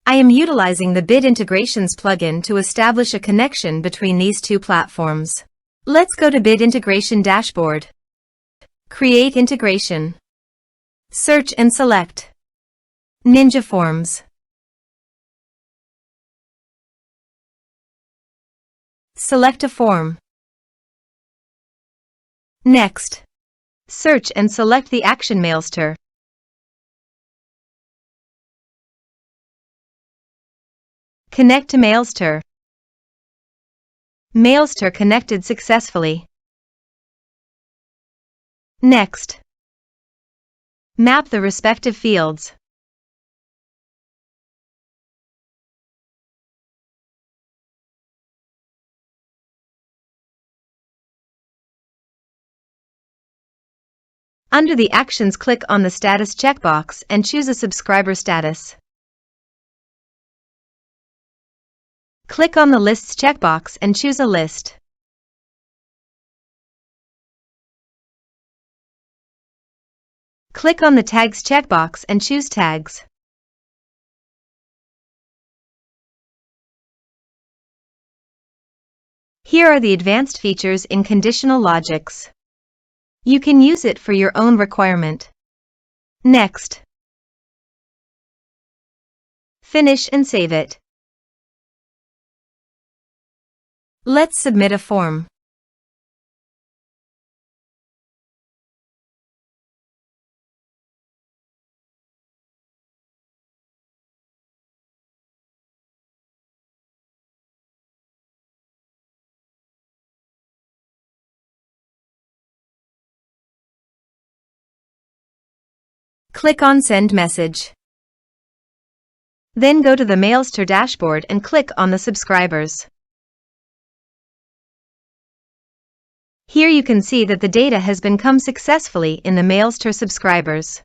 I am utilizing the Bid Integrations plugin to establish a connection between these two platforms. Let's go to Bid Integration Dashboard. Create Integration. Search and select Ninja Forms. Select a form. Next, search and select the action Mailster. Connect to Mailster. Mailster connected successfully. Next, map the respective fields. Under the Actions, click on the Status checkbox and choose a subscriber status. Click on the Lists checkbox and choose a list. Click on the Tags checkbox and choose Tags. Here are the advanced features in conditional logics. You can use it for your own requirement. Next. Finish and save it. Let's submit a form. Click on Send Message. Then go to the Mailster dashboard and click on the Subscribers. Here you can see that the data has been come successfully in the Mailster subscribers.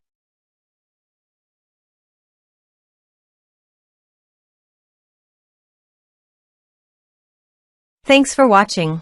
Thanks for watching.